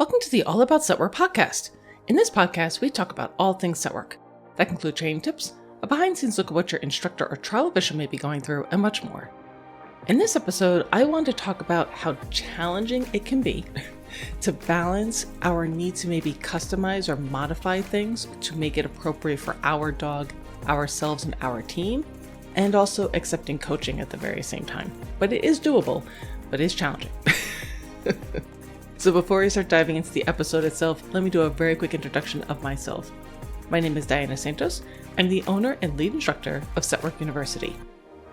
Welcome to the All About Set Work podcast. In this podcast, we talk about all things set work. That can include training tips, a behind-the-scenes look at what your instructor or trial official may be going through, and much more. In this episode, I want to talk about how challenging it can be to balance our need to maybe customize or modify things to make it appropriate for our dog, ourselves, and our team, and also accepting coaching at the very same time. But it is doable, but it is challenging. So before we start diving into the episode itself, let me do a very quick introduction of myself. My name is Diana Santos. I'm the owner and lead instructor of Set Work University.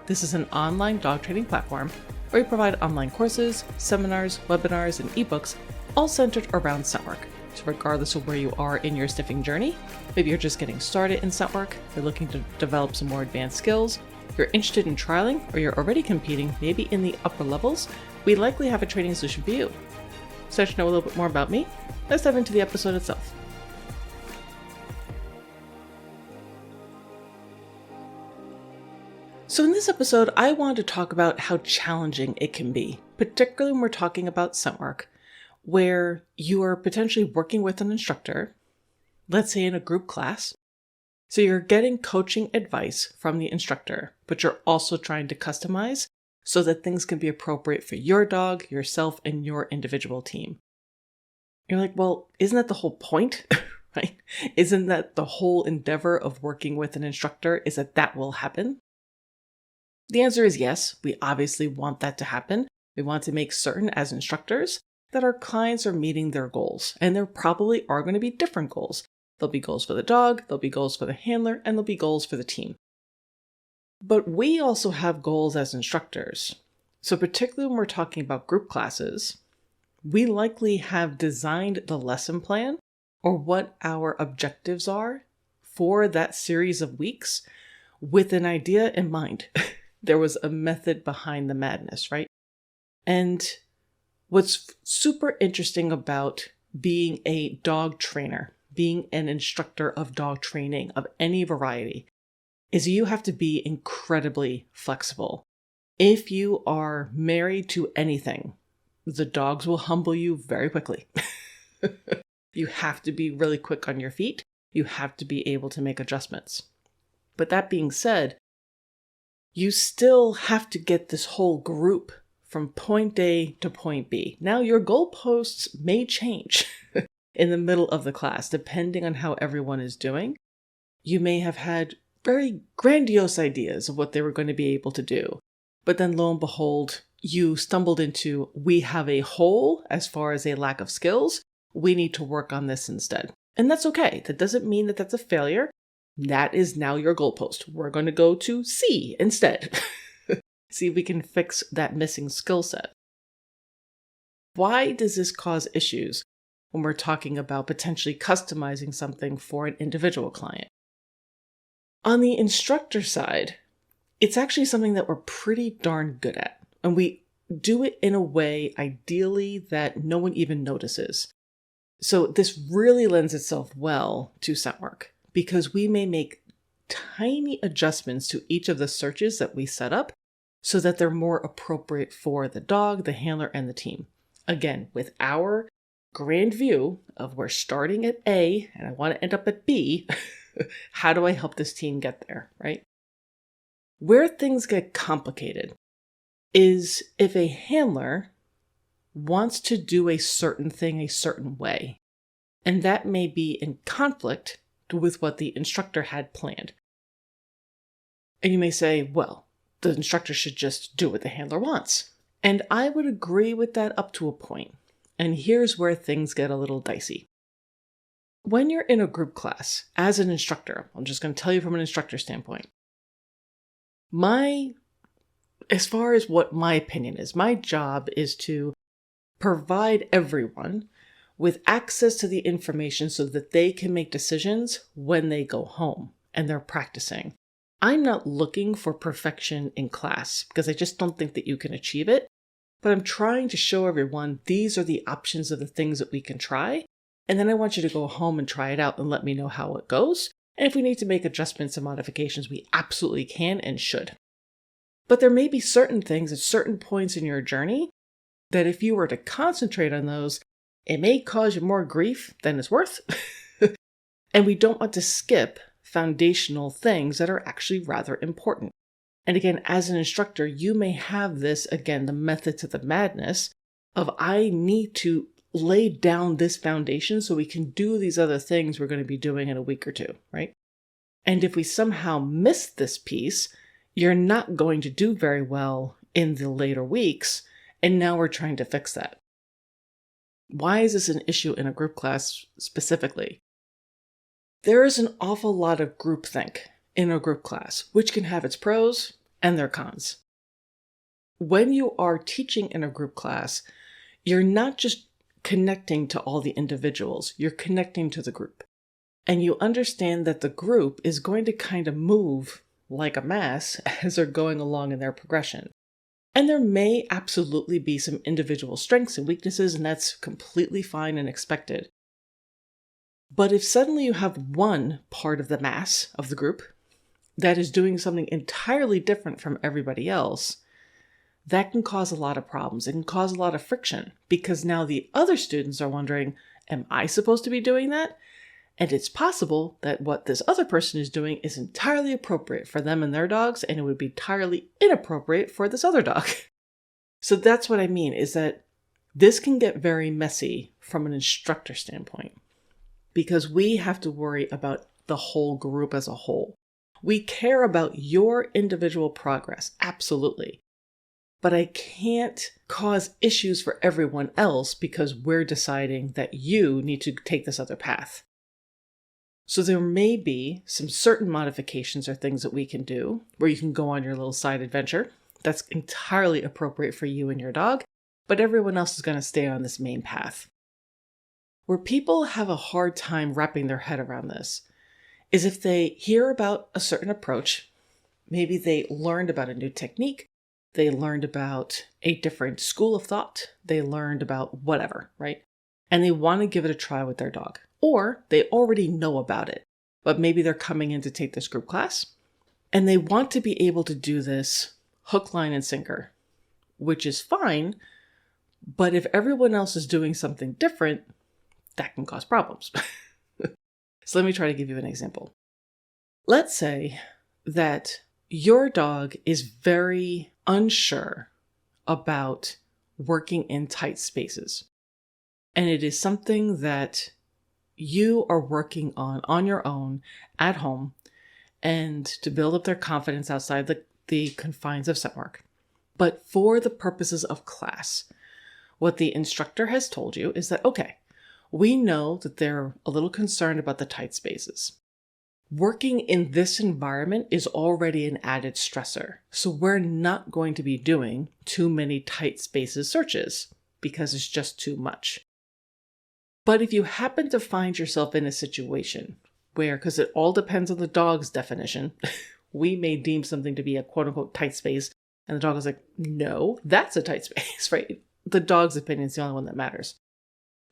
This is an online dog training platform where we provide online courses, seminars, webinars, and ebooks, all centered around set work. So regardless of where you are in your sniffing journey, maybe you're just getting started in set work, you're looking to develop some more advanced skills, you're interested in trialing, or you're already competing, maybe in the upper levels, we likely have a training solution for you. So to know a little bit more about me, let's dive into the episode itself. So in this episode, I want to talk about how challenging it can be, particularly when we're talking about scent work, where you are potentially working with an instructor, let's say in a group class. So you're getting coaching advice from the instructor, but you're also trying to customize so that things can be appropriate for your dog, yourself, and your individual team. You're like, well, isn't that the whole point, right? Isn't that the whole endeavor of working with an instructor is that will happen? The answer is yes. We obviously want that to happen. We want to make certain as instructors that our clients are meeting their goals. And there probably are going to be different goals. There'll be goals for the dog, there'll be goals for the handler, and there'll be goals for the team. But we also have goals as instructors. So particularly when we're talking about group classes, we likely have designed the lesson plan or what our objectives are for that series of weeks with an idea in mind. There was a method behind the madness, right? And what's super interesting about being a dog trainer, being an instructor of dog training of any variety, is you have to be incredibly flexible. If you are married to anything, the dogs will humble you very quickly. You have to be really quick on your feet. You have to be able to make adjustments. But that being said, you still have to get this whole group from point A to point B. Now, your goalposts may change in the middle of the class, depending on how everyone is doing. You may have had very grandiose ideas of what they were going to be able to do. But then lo and behold, you stumbled into, we have a hole as far as a lack of skills. We need to work on this instead. And that's okay. That doesn't mean that that's a failure. That is now your goalpost. We're going to go to C instead. See if we can fix that missing skill set. Why does this cause issues when we're talking about potentially customizing something for an individual client? On the instructor side, it's actually something that we're pretty darn good at. And we do it in a way, ideally, that no one even notices. So this really lends itself well to scent work because we may make tiny adjustments to each of the searches that we set up so that they're more appropriate for the dog, the handler, and the team. Again, with our grand view of we're starting at A and I want to end up at B, how do I help this team get there, right? Where things get complicated is if a handler wants to do a certain thing a certain way, and that may be in conflict with what the instructor had planned. And you may say, well, the instructor should just do what the handler wants. And I would agree with that up to a point. And here's where things get a little dicey. When you're in a group class, as an instructor, I'm just going to tell you from an instructor standpoint, as far as what my opinion is, my job is to provide everyone with access to the information so that they can make decisions when they go home and they're practicing. I'm not looking for perfection in class because I just don't think that you can achieve it, but I'm trying to show everyone these are the options of the things that we can try. And then I want you to go home and try it out and let me know how it goes. And if we need to make adjustments and modifications, we absolutely can and should. But there may be certain things at certain points in your journey that if you were to concentrate on those, It may cause you more grief than it's worth. And we don't want to skip foundational things that are actually rather important. And again, as an instructor, you may have this, again, the method to the madness of I need to lay down this foundation so we can do these other things we're going to be doing in a week or two, right? And if we somehow miss this piece, you're not going to do very well in the later weeks. And now we're trying to fix that. Why is this an issue in a group class specifically? There is an awful lot of groupthink in a group class, which can have its pros and their cons. When you are teaching in a group class, you're not just connecting to all the individuals, you're connecting to the group. And you understand that the group is going to kind of move like a mass as they're going along in their progression. And there may absolutely be some individual strengths and weaknesses, and that's completely fine and expected. But if suddenly you have one part of the mass of the group that is doing something entirely different from everybody else, that can cause a lot of problems. It can cause a lot of friction because now the other students are wondering, am I supposed to be doing that? And it's possible that what this other person is doing is entirely appropriate for them and their dogs, and it would be entirely inappropriate for this other dog. So that's what I mean, is that this can get very messy from an instructor standpoint because we have to worry about the whole group as a whole. We care about your individual progress, absolutely. But I can't cause issues for everyone else because we're deciding that you need to take this other path. So there may be some certain modifications or things that we can do where you can go on your little side adventure. That's entirely appropriate for you and your dog, but everyone else is going to stay on this main path. Where people have a hard time wrapping their head around this is if they hear about a certain approach, maybe they learned about a new technique, they learned about a different school of thought, they learned about whatever, right? And they want to give it a try with their dog. Or they already know about it, but maybe they're coming in to take this group class and they want to be able to do this hook, line, and sinker, which is fine. But if everyone else is doing something different, that can cause problems. So let me try to give you an example. Let's say that your dog is very unsure about working in tight spaces. And it is something that you are working on your own at home and to build up their confidence outside the confines of scent work. But for the purposes of class, what the instructor has told you is that, okay, we know that they're a little concerned about the tight spaces. Working in this environment is already an added stressor. So we're not going to be doing too many tight spaces searches because it's just too much. But if you happen to find yourself in a situation where, because it all depends on the dog's definition, we may deem something to be a quote unquote tight space, and the dog is like, no, that's a tight space, right? The dog's opinion is the only one that matters.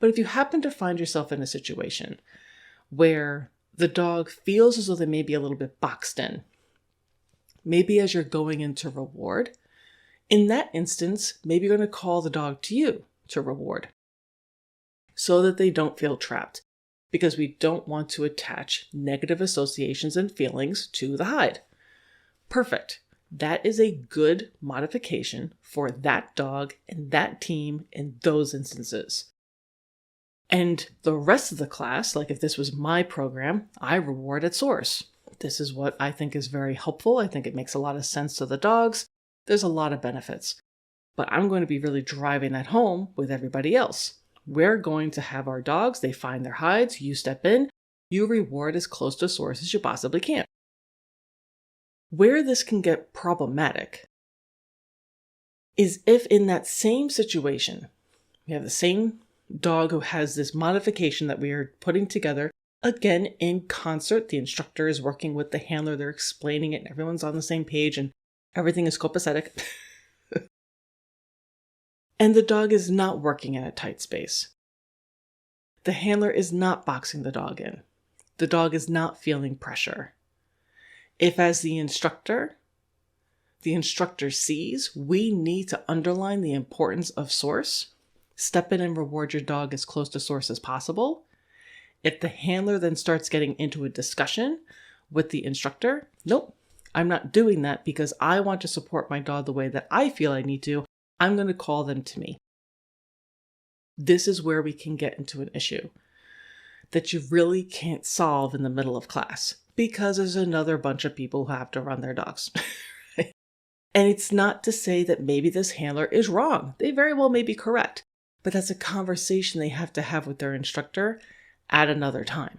But if you happen to find yourself in a situation where the dog feels as though they may be a little bit boxed in, maybe as you're going into reward, in that instance, maybe you're going to call the dog to you to reward, so that they don't feel trapped, because we don't want to attach negative associations and feelings to the hide. Perfect. That is a good modification for that dog and that team in those instances. And the rest of the class, like if this was my program, I reward at source. This is what I think is very helpful. I think it makes a lot of sense to the dogs. There's a lot of benefits. But I'm going to be really driving that home with everybody else. We're going to have our dogs, they find their hides, you step in, you reward as close to source as you possibly can. Where this can get problematic is if in that same situation, we have the same dog who has this modification that we are putting together, again, in concert, the instructor is working with the handler, they're explaining it, and everyone's on the same page, and everything is copacetic. And the dog is not working in a tight space. The handler is not boxing the dog in. The dog is not feeling pressure. If as the instructor sees we need to underline the importance of source, Step in and reward your dog as close to source as possible. If the handler then starts getting into a discussion with the instructor, nope, I'm not doing that because I want to support my dog the way that I feel I need to. I'm going to call them to me. This is where we can get into an issue that you really can't solve in the middle of class because there's another bunch of people who have to run their dogs. And it's not to say that maybe this handler is wrong. They very well may be correct, but that's a conversation they have to have with their instructor at another time.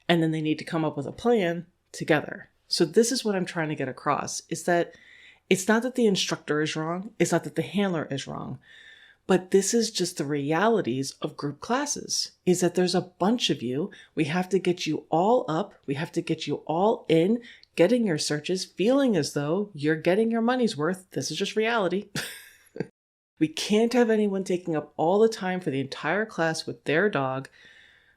And then they need to come up with a plan together. So this is what I'm trying to get across, is that it's not that the instructor is wrong. It's not that the handler is wrong. But this is just the realities of group classes, is that there's a bunch of you. We have to get you all up. We have to get you all in, getting your searches, feeling as though you're getting your money's worth. This is just reality. We can't have anyone taking up all the time for the entire class with their dog.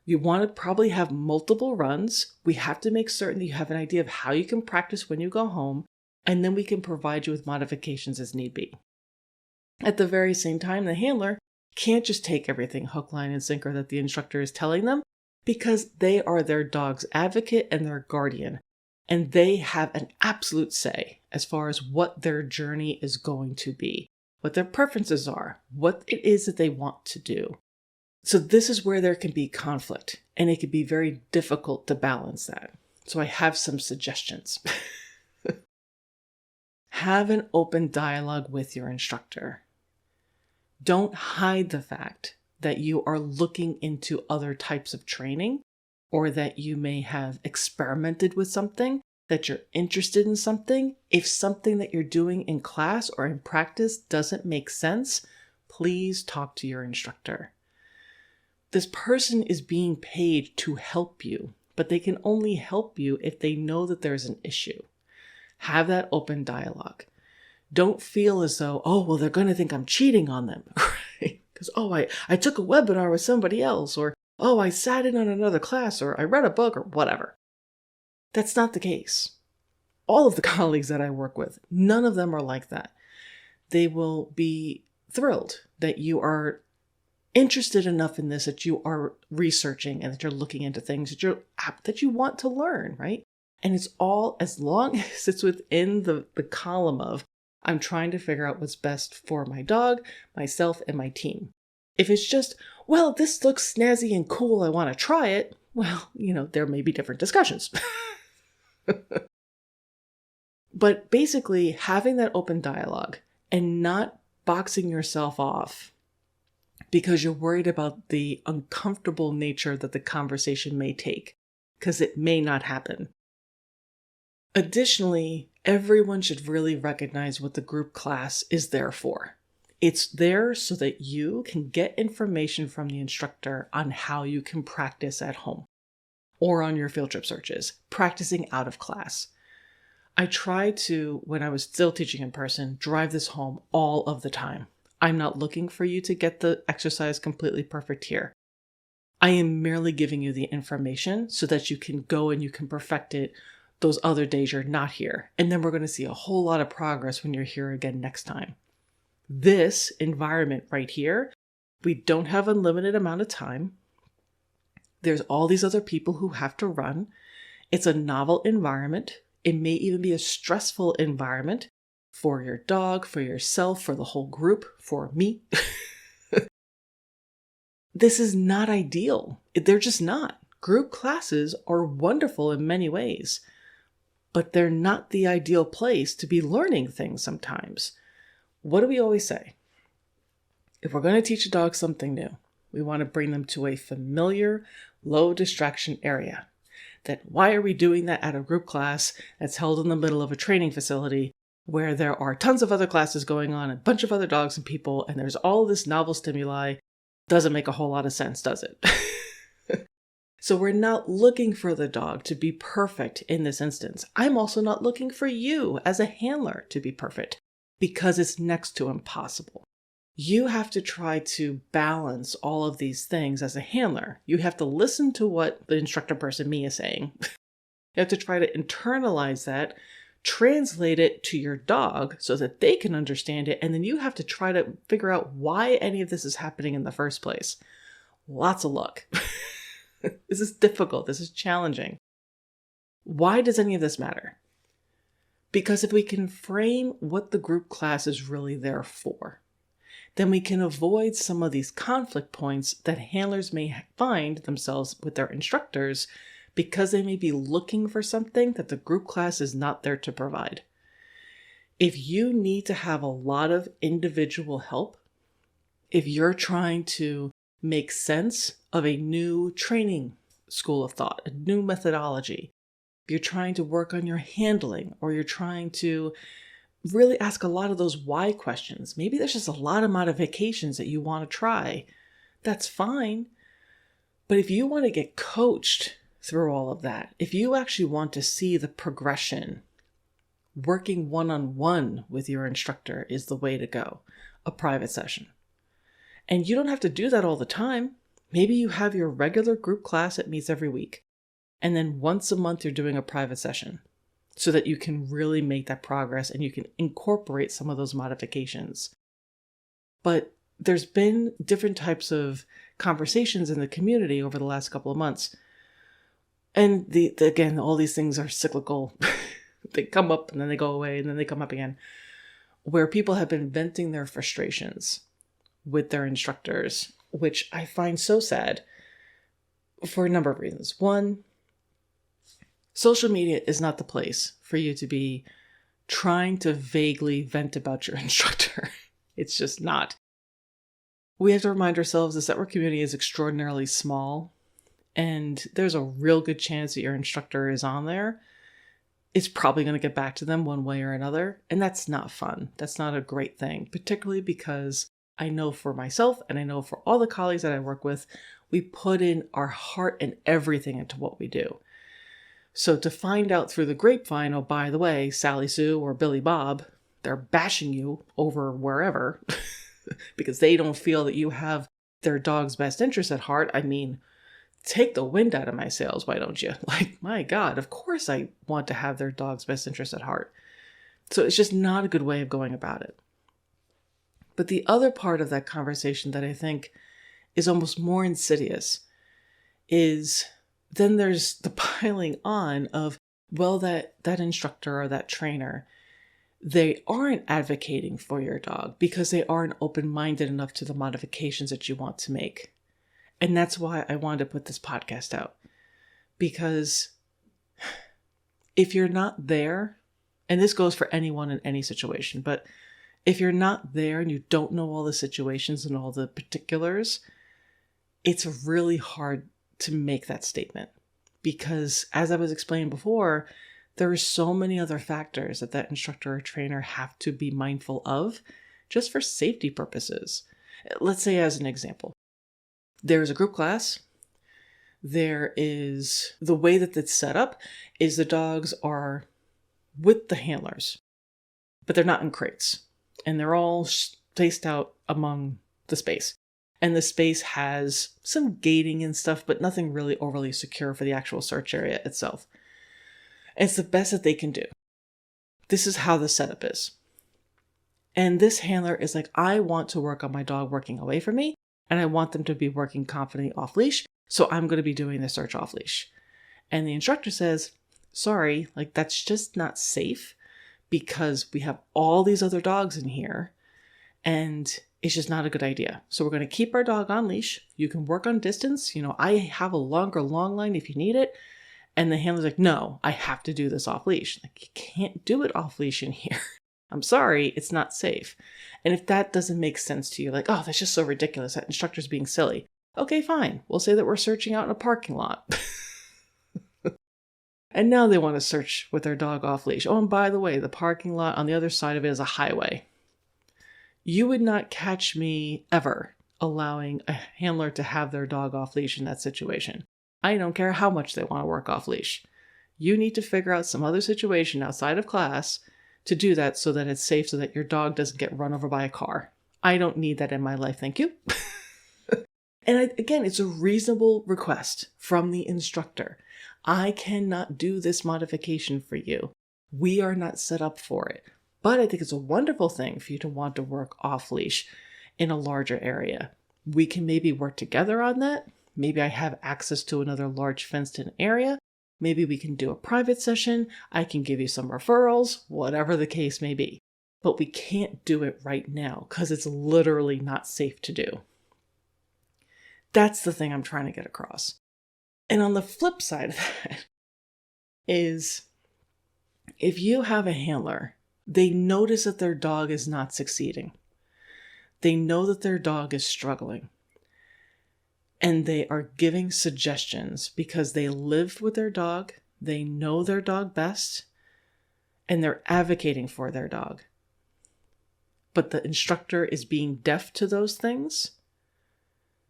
You want to probably have multiple runs. We have to make certain that you have an idea of how you can practice when you go home, and then we can provide you with modifications as need be. At the very same time, the handler can't just take everything hook, line, and sinker that the instructor is telling them because they are their dog's advocate and their guardian, and they have an absolute say as far as what their journey is going to be, what their preferences are, what it is that they want to do. So this is where there can be conflict, and it can be very difficult to balance that. So I have some suggestions. Have an open dialogue with your instructor. Don't hide the fact that you are looking into other types of training, or that you may have experimented with something, that you're interested in something. If something that you're doing in class or in practice doesn't make sense, please talk to your instructor. This person is being paid to help you, but they can only help you if they know that there's an issue. Have that open dialogue. Don't feel as though, oh, well, they're going to think I'm cheating on them, right? Because, oh, I took a webinar with somebody else, or, oh, I sat in on another class, or I read a book, or whatever. That's not the case. All of the colleagues that I work with, none of them are like that. They will be thrilled that you are interested enough in this, that you are researching and that you're looking into things that you want to learn, right? And it's all, as long as it's within the column of, I'm trying to figure out what's best for my dog, myself, and my team. If it's just, well, this looks snazzy and cool, I want to try it, well, there may be different discussions. But basically, having that open dialogue and not boxing yourself off because you're worried about the uncomfortable nature that the conversation may take, because it may not happen. Additionally, everyone should really recognize what the group class is there for. It's there so that you can get information from the instructor on how you can practice at home or on your field trip searches, practicing out of class. I try to, when I was still teaching in person, drive this home all of the time. I'm not looking for you to get the exercise completely perfect here. I am merely giving you the information so that you can go and you can perfect it those other days you're not here. And then we're going to see a whole lot of progress when you're here again next time. This environment right here, we don't have an unlimited amount of time. There's all these other people who have to run. It's a novel environment. It may even be a stressful environment for your dog, for yourself, for the whole group, for me. This is not ideal. They're just not. Group classes are wonderful in many ways, but they're not the ideal place to be learning things sometimes. What do we always say? If we're going to teach a dog something new, we want to bring them to a familiar, low distraction area. That why are we doing that at a group class that's held in the middle of a training facility where there are tons of other classes going on, a bunch of other dogs and people, and there's all this novel stimuli? Doesn't make a whole lot of sense, does it? So we're not looking for the dog to be perfect in this instance. I'm also not looking for you as a handler to be perfect because it's next to impossible. You have to try to balance all of these things as a handler. You have to listen to what the instructor person, me, is saying. You have to try to internalize that translate it to your dog so that they can understand it, and then you have to try to figure out why any of this is happening in the first place. Lots of luck. This is difficult. This is challenging. Why does any of this matter? Because if we can frame what the group class is really there for, then we can avoid some of these conflict points that handlers may find themselves with their instructors because they may be looking for something that the group class is not there to provide. If you need to have a lot of individual help, if you're trying to make sense of a new training school of thought, a new methodology, if you're trying to work on your handling, or you're trying to really ask a lot of those why questions, maybe there's just a lot of modifications that you want to try, that's fine. But if you want to get coached through all of that, if you actually want to see the progression, working one-on-one with your instructor is the way to go, a private session. And you don't have to do that all the time. Maybe you have your regular group class that meets every week, and then once a month you're doing a private session so that you can really make that progress and you can incorporate some of those modifications. But there's been different types of conversations in the community over the last couple of months. And again, all these things are cyclical. They come up and then they go away and then they come up again, where people have been venting their frustrations with their instructors, which I find so sad for a number of reasons. One, social media is not the place for you to be trying to vaguely vent about your instructor. It's just not. We have to remind ourselves the network community is extraordinarily small, and there's a real good chance that your instructor is on there. It's probably going to get back to them one way or another, and that's not fun. That's not a great thing, particularly because I know for myself and I know for all the colleagues that I work with, we put in our heart and everything into what we do. So to find out through the grapevine, oh, by the way, Sally Sue or Billy Bob, they're bashing you over wherever because they don't feel that you have their dog's best interest at heart. I mean, take the wind out of my sails, why don't you? Like, my God, of course I want to have their dog's best interest at heart. So it's just not a good way of going about it. But the other part of that conversation that I think is almost more insidious is then there's the piling on of, well, that instructor or that trainer, they aren't advocating for your dog because they aren't open-minded enough to the modifications that you want to make. And that's why I wanted to put this podcast out. Because if you're not there, and this goes for anyone in any situation, but if you're not there and you don't know all the situations and all the particulars, it's really hard to make that statement. Because as I was explaining before, there are so many other factors that instructor or trainer have to be mindful of just for safety purposes. Let's say as an example, there's a group class. There is the way that it's set up is the dogs are with the handlers, but they're not in crates. And they're all spaced out among the space. And the space has some gating and stuff, but nothing really overly secure for the actual search area itself. And it's the best that they can do. This is how the setup is. And this handler is like, I want to work on my dog working away from me, and I want them to be working confidently off leash, so I'm going to be doing the search off leash. And the instructor says, sorry, like that's just not safe because we have all these other dogs in here and it's just not a good idea. So we're going to keep our dog on leash. You can work on distance. You know, I have a longer long line if you need it. And the handler's like, no, I have to do this off leash. Like, you can't do it off leash in here. I'm sorry, it's not safe. And if that doesn't make sense to you, like, oh, that's just so ridiculous, that instructor's being silly. Okay, fine. We'll say that we're searching out in a parking lot. And now they want to search with their dog off leash. Oh, and by the way, the parking lot on the other side of it is a highway. You would not catch me ever allowing a handler to have their dog off leash in that situation. I don't care how much they want to work off leash. You need to figure out some other situation outside of class to do that so that it's safe, so that your dog doesn't get run over by a car. I don't need that in my life, thank you. And again, it's a reasonable request from the instructor. I cannot do this modification for you, We are not set up for it. But I think it's a wonderful thing for you to want to work off leash in a larger area. We can maybe work together on that. Maybe I have access to another large fenced in area. Maybe we can do a private session. I can give you some referrals, whatever the case may be. But we can't do it right now because it's literally not safe to do. That's the thing I'm trying to get across. And on the flip side of that is if you have a handler, they notice that their dog is not succeeding. They know that their dog is struggling. And they are giving suggestions because they lived with their dog, they know their dog best, and they're advocating for their dog. But the instructor is being deaf to those things,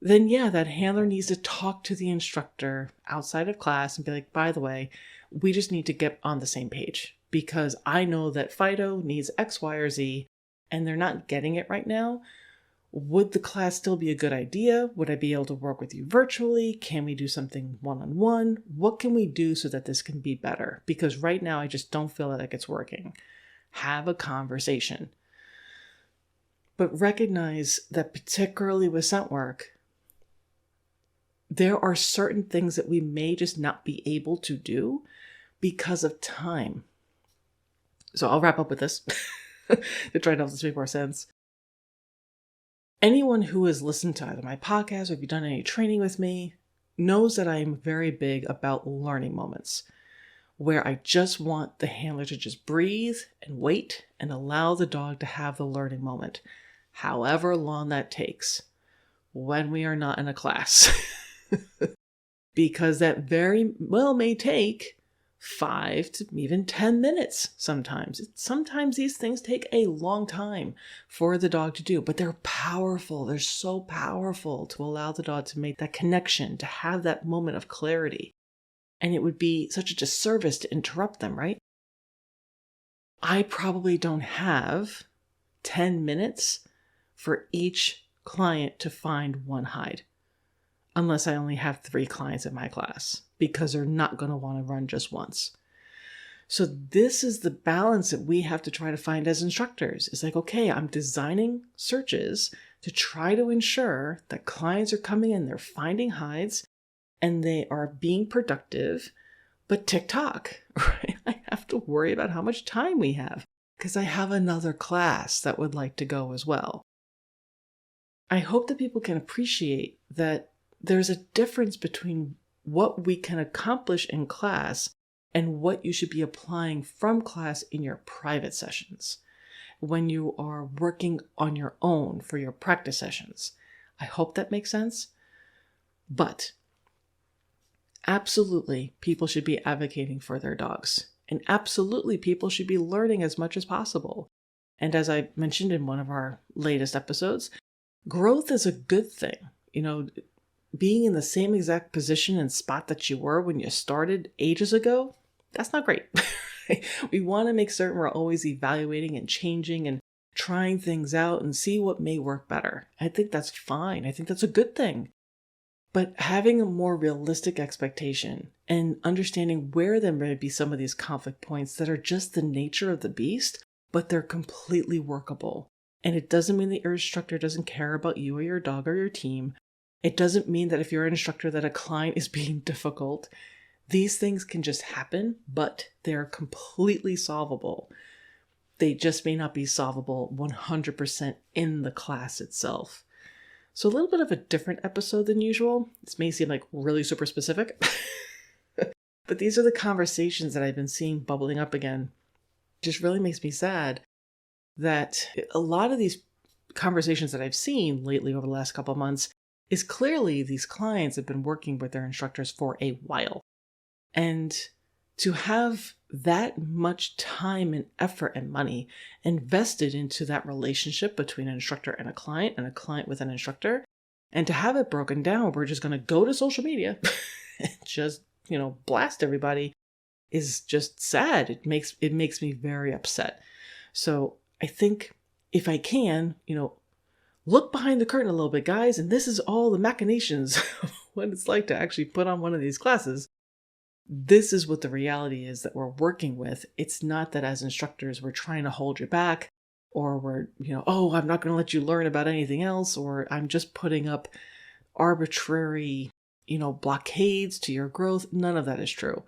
then yeah, that handler needs to talk to the instructor outside of class and be like, by the way, we just need to get on the same page because I know that Fido needs X, Y, or Z, and they're not getting it right now. Would the class still be a good idea? Would I be able to work with you virtually? Can we do something one-on-one? What can we do so that this can be better? Because right now I just don't feel like it's working. Have a conversation. But recognize that particularly with scent work, there are certain things that we may just not be able to do because of time. So I'll wrap up with this to try to help this make more sense. Anyone who has listened to either my podcast or if you've done any training with me knows that I am very big about learning moments where I just want the handler to just breathe and wait and allow the dog to have the learning moment, however long that takes when we are not in a class. Because that very well may take 5 to even 10 minutes sometimes. Sometimes these things take a long time for the dog to do, but they're powerful. They're so powerful to allow the dog to make that connection, to have that moment of clarity. And it would be such a disservice to interrupt them, right? I probably don't have 10 minutes for each client to find one hide, unless I only have 3 clients in my class, because they're not going to want to run just once. So this is the balance that we have to try to find as instructors. It's like, okay, I'm designing searches to try to ensure that clients are coming in, they're finding hides, and they are being productive. But TikTok, right? I have to worry about how much time we have because I have another class that would like to go as well. I hope that people can appreciate that there's a difference between what we can accomplish in class and what you should be applying from class in your private sessions when you are working on your own for your practice sessions. I hope that makes sense. But absolutely, people should be advocating for their dogs. And absolutely, people should be learning as much as possible. And as I mentioned in one of our latest episodes, growth is a good thing. You know, being in the same exact position and spot that you were when you started ages ago, that's not great. We want to make certain we're always evaluating and changing and trying things out and see what may work better. I think that's fine. I think that's a good thing. But having a more realistic expectation and understanding where there may be some of these conflict points that are just the nature of the beast, but they're completely workable. And it doesn't mean that your instructor doesn't care about you or your dog or your team. It doesn't mean that if you're an instructor that a client is being difficult. These things can just happen, but they're completely solvable. They just may not be solvable 100% in the class itself. So a little bit of a different episode than usual. This may seem like really super specific, but these are the conversations that I've been seeing bubbling up again. It just really makes me sad that a lot of these conversations that I've seen lately over the last couple of months is clearly these clients have been working with their instructors for a while. And to have that much time and effort and money invested into that relationship between an instructor and a client with an instructor, and to have it broken down, we're just going to go to social media and just, blast everybody is just sad. It makes me very upset. So I think if I can, look behind the curtain a little bit, guys, and this is all the machinations of what it's like to actually put on one of these classes. This is what the reality is that we're working with. It's not that as instructors, we're trying to hold you back, or we're, oh, I'm not going to let you learn about anything else, or I'm just putting up arbitrary, blockades to your growth. None of that is true.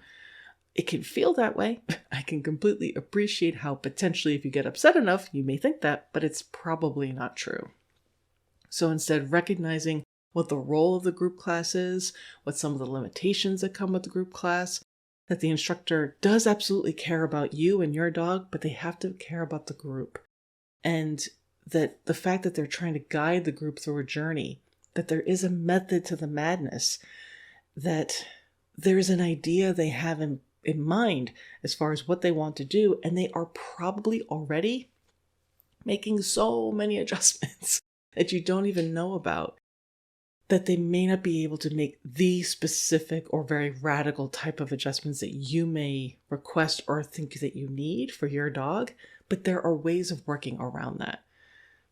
It can feel that way. I can completely appreciate how potentially if you get upset enough, you may think that, but it's probably not true. So instead, recognizing what the role of the group class is, what some of the limitations that come with the group class, that the instructor does absolutely care about you and your dog, but they have to care about the group. And that the fact that they're trying to guide the group through a journey, that there is a method to the madness, that there's an idea they have in mind as far as what they want to do, and they are probably already making so many adjustments that you don't even know about, that they may not be able to make the specific or very radical type of adjustments that you may request or think that you need for your dog, but there are ways of working around that.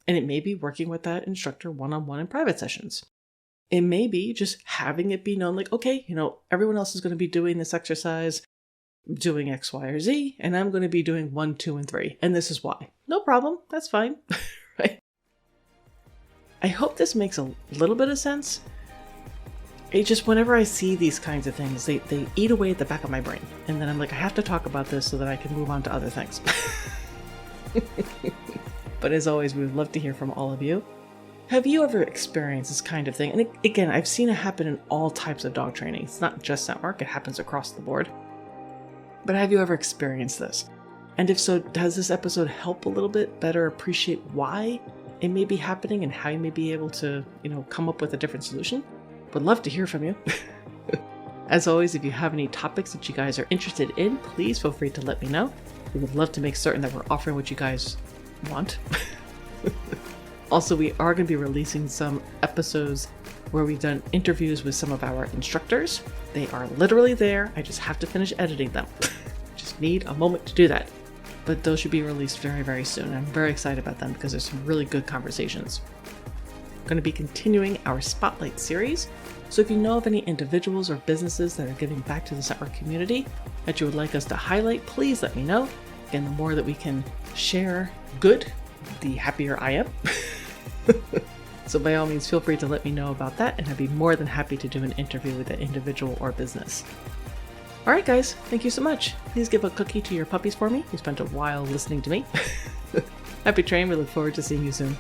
And it may be working with that instructor one-on-one in private sessions. It may be just having it be known, like, okay, everyone else is going to be doing this exercise, doing X, Y, or Z, and I'm going to be doing 1, 2, and 3. And this is why. No problem. That's fine. Right? I hope this makes a little bit of sense. It just, whenever I see these kinds of things, they eat away at the back of my brain. And then I'm like, I have to talk about this so that I can move on to other things. But as always, we would love to hear from all of you. Have you ever experienced this kind of thing? And again, I've seen it happen in all types of dog training. It's not just Scentwork, it happens across the board. But have you ever experienced this? And if so, does this episode help a little bit better appreciate why it may be happening and how you may be able to, come up with a different solution? Would love to hear from you. As always, if you have any topics that you guys are interested in, please feel free to let me know. We would love to make certain that we're offering what you guys want. Also, we are going to be releasing some episodes where we've done interviews with some of our instructors. They are literally there. I just have to finish editing them. Just need a moment to do that. But those should be released very, very soon. I'm very excited about them because there's some really good conversations. We're going to be continuing our Spotlight series. So if you know of any individuals or businesses that are giving back to the Scentwork community that you would like us to highlight, please let me know. Again, the more that we can share good, the happier I am. So by all means, feel free to let me know about that, and I'd be more than happy to do an interview with an individual or business. All right, guys, thank you so much. Please give a cookie to your puppies for me. You spent a while listening to me. Happy training. We look forward to seeing you soon.